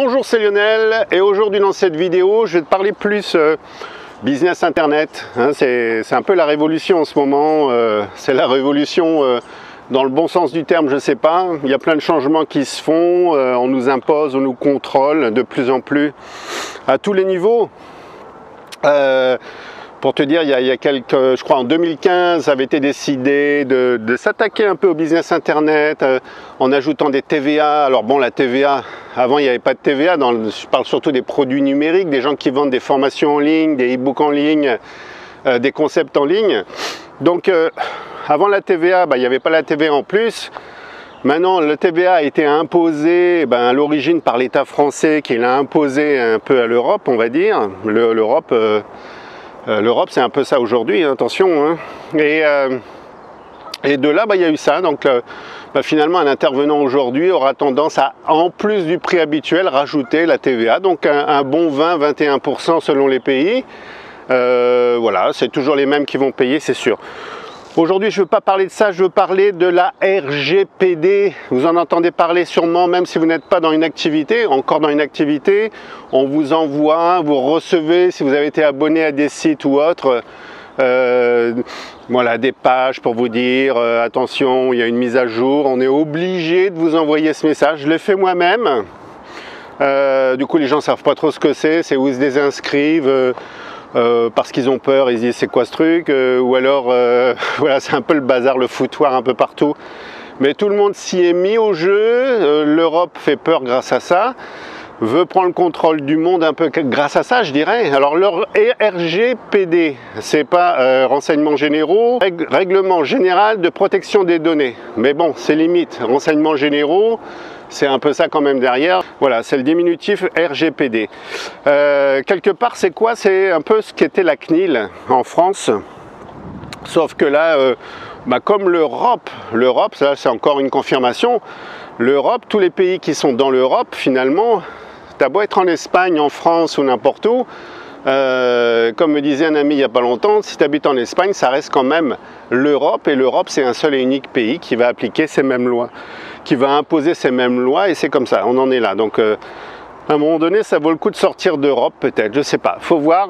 Bonjour, c'est Lionel et aujourd'hui dans cette vidéo je vais te parler plus business internet. C'est un peu la révolution en ce moment, c'est la révolution dans le bon sens du terme, je sais pas. Il y a plein de changements qui se font, on nous impose, on nous contrôle de plus en plus à tous les niveaux. Pour te dire, il y a quelques, je crois en 2015, ça avait été décidé de s'attaquer un peu au business internet en ajoutant des TVA. Alors bon, la TVA, avant il n'y avait pas de TVA, je parle surtout des produits numériques, des gens qui vendent des formations en ligne, des e-books en ligne, des concepts en ligne. Donc avant la TVA, il n'y avait pas la TVA en plus. Maintenant, le TVA a été imposé à l'origine par l'État français qui l'a imposé un peu à l'Europe, on va dire. L'Europe, c'est un peu ça aujourd'hui, attention. Et de là, il y a eu ça. Donc, finalement, un intervenant aujourd'hui aura tendance à, en plus du prix habituel, rajouter la TVA. Donc, un bon 20-21% selon les pays. Voilà, c'est toujours les mêmes qui vont payer, c'est sûr. Aujourd'hui, je ne veux pas parler de ça, je veux parler de la RGPD. Vous en entendez parler sûrement, même si vous n'êtes pas dans une activité, encore dans une activité. On vous envoie, vous recevez, si vous avez été abonné à des sites ou autres, voilà, des pages pour vous dire attention, il y a une mise à jour. On est obligé de vous envoyer ce message. Je l'ai fait moi-même. Du coup, les gens ne savent pas trop ce que c'est où ils se désinscrivent. Parce qu'ils ont peur, ils se disent c'est quoi ce truc, ou alors voilà, c'est un peu le bazar, le foutoir un peu partout. Mais tout le monde s'y est mis au jeu, l'Europe fait peur grâce à ça, veut prendre le contrôle du monde un peu grâce à ça, je dirais. Alors leur RGPD, c'est pas renseignements généraux, règlement général de protection des données. Mais bon, c'est limite, renseignements généraux, c'est un peu ça quand même derrière. Voilà, c'est le diminutif RGPD. Quelque part, c'est quoi? C'est un peu ce qu'était la CNIL en France. Sauf que là, comme l'Europe, ça c'est encore une confirmation, l'Europe, tous les pays qui sont dans l'Europe, finalement, t'as beau être en Espagne, en France ou n'importe où, comme me disait un ami il n'y a pas longtemps, si tu habites en Espagne, ça reste quand même l'Europe, et l'Europe c'est un seul et unique pays qui va appliquer ces mêmes lois, qui va imposer ces mêmes lois, et c'est comme ça, on en est là. Donc à un moment donné, ça vaut le coup de sortir d'Europe peut-être, je sais pas, faut voir,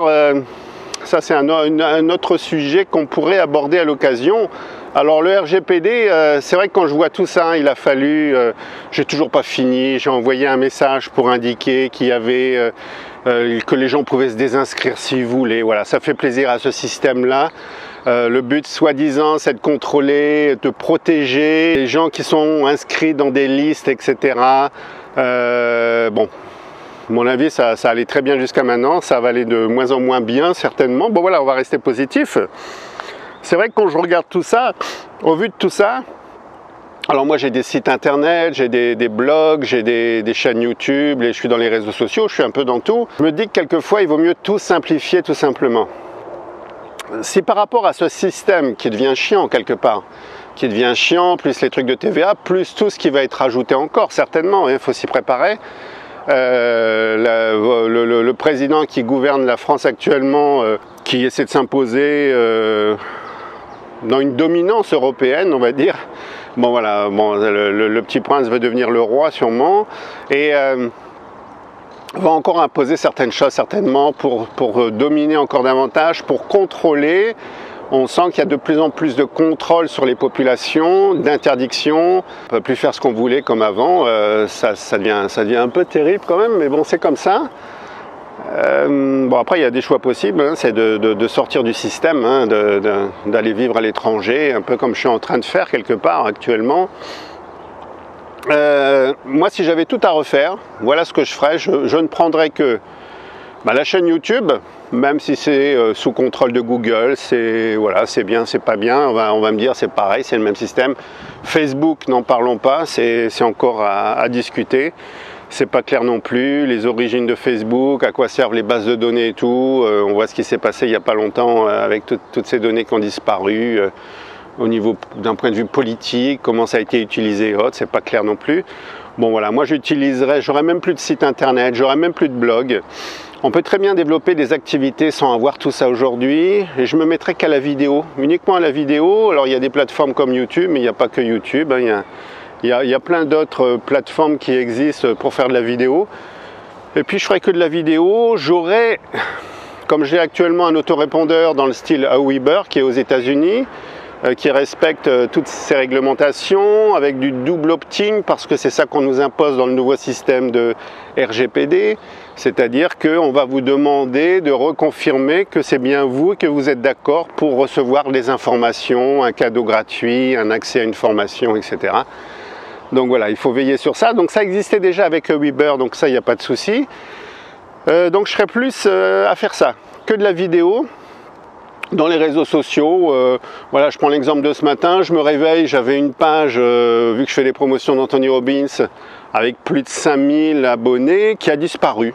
ça c'est un autre sujet qu'on pourrait aborder à l'occasion. Alors le RGPD, c'est vrai que quand je vois tout ça, il a fallu, j'ai toujours pas fini, j'ai envoyé un message pour indiquer qu'il y avait, que les gens pouvaient se désinscrire s'ils voulaient. Voilà, ça fait plaisir à ce système-là. Le but, soi-disant, c'est de contrôler, de protéger les gens qui sont inscrits dans des listes, etc. Bon, à mon avis, ça allait très bien jusqu'à maintenant, ça va aller de moins en moins bien, certainement. Bon voilà, on va rester positif. C'est vrai que quand je regarde tout ça, au vu de tout ça, alors moi j'ai des sites internet, j'ai des blogs, j'ai des chaînes YouTube, je suis dans les réseaux sociaux, je suis un peu dans tout. Je me dis que quelquefois il vaut mieux tout simplifier tout simplement. Si par rapport à ce système qui devient chiant quelque part, qui devient chiant, plus les trucs de TVA, plus tout ce qui va être ajouté encore, certainement, il faut s'y préparer. Le président qui gouverne la France actuellement, qui essaie de s'imposer dans une dominance européenne, on va dire. Bon voilà, bon, le petit prince veut devenir le roi sûrement, et va encore imposer certaines choses certainement pour dominer encore davantage, pour contrôler. On sent qu'il y a de plus en plus de contrôle sur les populations, d'interdiction. On ne peut plus faire ce qu'on voulait comme avant. Ça devient un peu terrible quand même, mais bon, c'est comme ça. Bon, après, il y a des choix possibles. C'est de sortir du système, d'aller vivre à l'étranger, un peu comme je suis en train de faire quelque part actuellement. Moi, si j'avais tout à refaire, voilà ce que je ferais. Je ne prendrais que la chaîne YouTube, même si c'est sous contrôle de Google, voilà, c'est bien, c'est pas bien, on va me dire c'est pareil, c'est le même système. Facebook, n'en parlons pas, c'est encore à discuter. C'est pas clair non plus, les origines de Facebook, à quoi servent les bases de données et tout. On voit ce qui s'est passé il n'y a pas longtemps avec toutes ces données qui ont disparu. Au niveau d'un point de vue politique, comment ça a été utilisé et autres, c'est pas clair non plus. Bon voilà, moi j'aurais même plus de site internet, j'aurais même plus de blog. On peut très bien développer des activités sans avoir tout ça aujourd'hui, et je me mettrai qu'à la vidéo, uniquement à la vidéo. Alors il y a des plateformes comme YouTube, mais il n'y a pas que YouTube, il y a plein d'autres plateformes qui existent pour faire de la vidéo. Et puis je ferai que de la vidéo. J'aurai, comme j'ai actuellement un autorépondeur dans le style Aweber qui est aux États-Unis, qui respecte toutes ces réglementations avec du double opting parce que c'est ça qu'on nous impose dans le nouveau système de RGPD, c'est-à-dire qu'on va vous demander de reconfirmer que c'est bien vous et que vous êtes d'accord pour recevoir des informations, un cadeau gratuit, un accès à une formation, etc. Donc voilà, il faut veiller sur ça. Donc ça existait déjà avec Aweber, donc ça il n'y a pas de souci. Donc je serai plus à faire ça, que de la vidéo. Dans les réseaux sociaux, voilà, je prends l'exemple de ce matin, je me réveille, j'avais une page, vu que je fais des promotions d'Anthony Robbins, avec plus de 5000 abonnés, qui a disparu.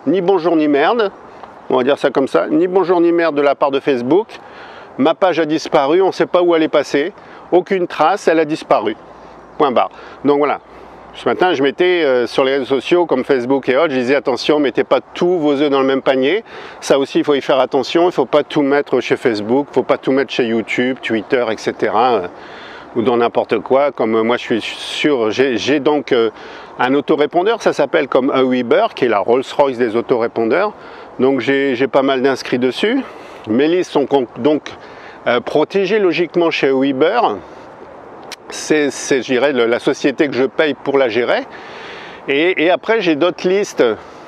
Ni bonjour ni merde, on va dire ça comme ça, ni bonjour ni merde de la part de Facebook. Ma page a disparu, on ne sait pas où elle est passée, aucune trace, elle a disparu. Point barre. Donc voilà. Ce matin, je mettais sur les réseaux sociaux comme Facebook et autres, je disais attention, mettez pas tous vos œufs dans le même panier. Ça aussi, il faut y faire attention. Il ne faut pas tout mettre chez Facebook, il ne faut pas tout mettre chez YouTube, Twitter, etc. Ou dans n'importe quoi. Comme moi, je suis sûr, j'ai donc un autorépondeur, ça s'appelle comme Aweber, qui est la Rolls-Royce des autorépondeurs. Donc j'ai pas mal d'inscrits dessus. Mes listes sont donc protégées logiquement chez Aweber. C'est je dirais, la société que je paye pour la gérer. Et après, j'ai d'autres listes,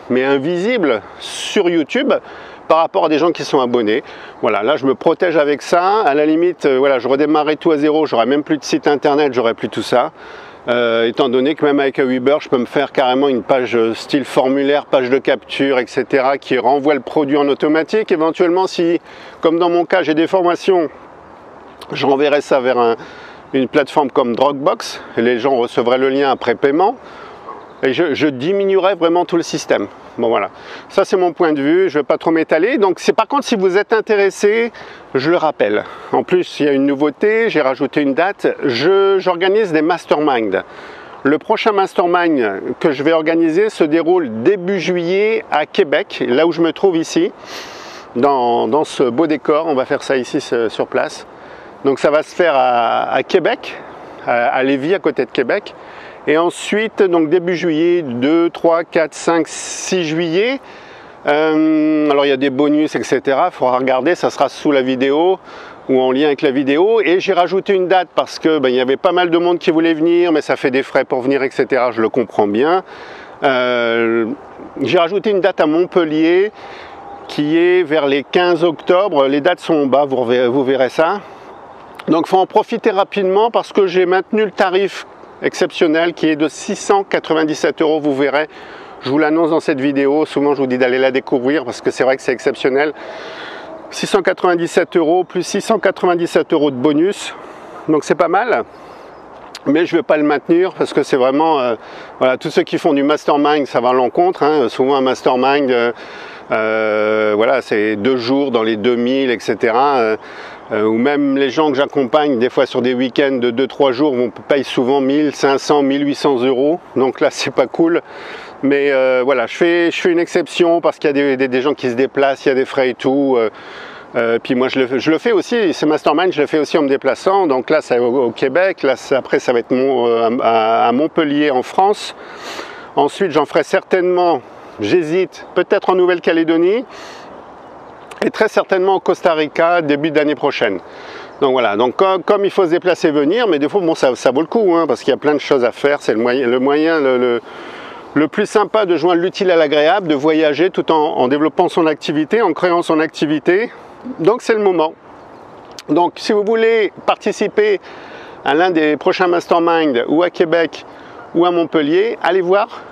mais invisibles, sur YouTube, par rapport à des gens qui sont abonnés. Voilà, là, je me protège avec ça. À la limite, voilà, je redémarrais tout à zéro, j'aurais même plus de site internet, j'aurais plus tout ça. Étant donné que même avec Aweber, je peux me faire carrément une page style formulaire, page de capture, etc., qui renvoie le produit en automatique. Éventuellement, si, comme dans mon cas, j'ai des formations, je renverrai ça vers une plateforme comme Dropbox, et les gens recevraient le lien après paiement, et je diminuerais vraiment tout le système. Bon voilà, ça c'est mon point de vue, je ne vais pas trop m'étaler. Donc c'est par contre, si vous êtes intéressé, je le rappelle. En plus, il y a une nouveauté, j'ai rajouté une date, j'organise des masterminds. Le prochain mastermind que je vais organiser se déroule début juillet à Québec, là où je me trouve ici, dans ce beau décor. On va faire ça ici sur place. Donc ça va se faire à Québec, à Lévis, à côté de Québec. Et ensuite, donc début juillet, 2, 3, 4, 5, 6 juillet. Alors il y a des bonus, etc. Il faudra regarder, ça sera sous la vidéo ou en lien avec la vidéo. Et j'ai rajouté une date parce que il y avait pas mal de monde qui voulait venir, mais ça fait des frais pour venir, etc. Je le comprends bien. J'ai rajouté une date à Montpellier qui est vers les 15 octobre. Les dates sont en bas, vous verrez ça. Donc il faut en profiter rapidement parce que j'ai maintenu le tarif exceptionnel qui est de 697 €. Vous verrez, je vous l'annonce dans cette vidéo. Souvent je vous dis d'aller la découvrir parce que c'est vrai que c'est exceptionnel. 697 € plus 697 € de bonus. Donc c'est pas mal. Mais je ne vais pas le maintenir parce que c'est vraiment... voilà, tous ceux qui font du mastermind, ça va à l'encontre. Hein. Souvent un mastermind, voilà, c'est 2 jours dans les 2000, etc. Ou même les gens que j'accompagne des fois sur des week-ends de 2-3 jours vont payer souvent 1500, 1800 €. Donc là c'est pas cool. Mais voilà, je fais une exception parce qu'il y a des gens qui se déplacent, il y a des frais et tout. Puis moi je le fais aussi, ces masterminds je le fais aussi en me déplaçant. Donc là c'est au Québec, là après ça va être à Montpellier en France. Ensuite j'en ferai certainement, j'hésite, peut-être en Nouvelle-Calédonie. Et très certainement au Costa Rica début d'année prochaine. Donc voilà, donc comme il faut se déplacer venir, mais des fois bon, ça vaut le coup, hein, parce qu'il y a plein de choses à faire. C'est le moyen le plus sympa de joindre l'utile à l'agréable, de voyager tout en développant son activité, en créant son activité. Donc c'est le moment. Donc si vous voulez participer à l'un des prochains masterminds, ou à Québec ou à Montpellier, allez voir,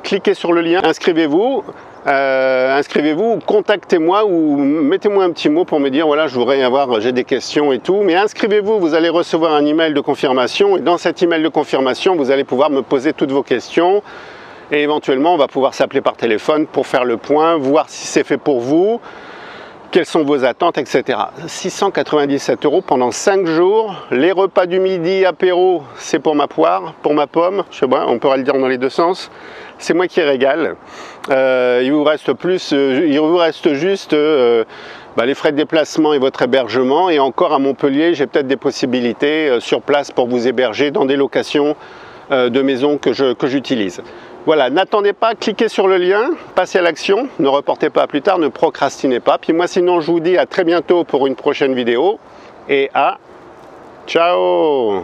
cliquez sur le lien, inscrivez-vous. Inscrivez-vous, contactez-moi ou mettez-moi un petit mot pour me dire voilà, je voudrais j'ai des questions et tout. Mais inscrivez-vous, vous allez recevoir un email de confirmation et dans cet email de confirmation, vous allez pouvoir me poser toutes vos questions et éventuellement on va pouvoir s'appeler par téléphone pour faire le point, voir si c'est fait pour vous, quelles sont vos attentes, etc. 697 € pendant 5 jours. Les repas du midi, apéro, c'est pour ma poire, pour ma pomme, je sais pas, on pourra le dire dans les deux sens. C'est moi qui régale. Il vous reste juste les frais de déplacement et votre hébergement. Et encore à Montpellier, j'ai peut-être des possibilités sur place pour vous héberger dans des locations de maisons que j'utilise. Voilà, n'attendez pas, cliquez sur le lien, passez à l'action, ne reportez pas à plus tard, ne procrastinez pas. Puis moi sinon je vous dis à très bientôt pour une prochaine vidéo et à ciao.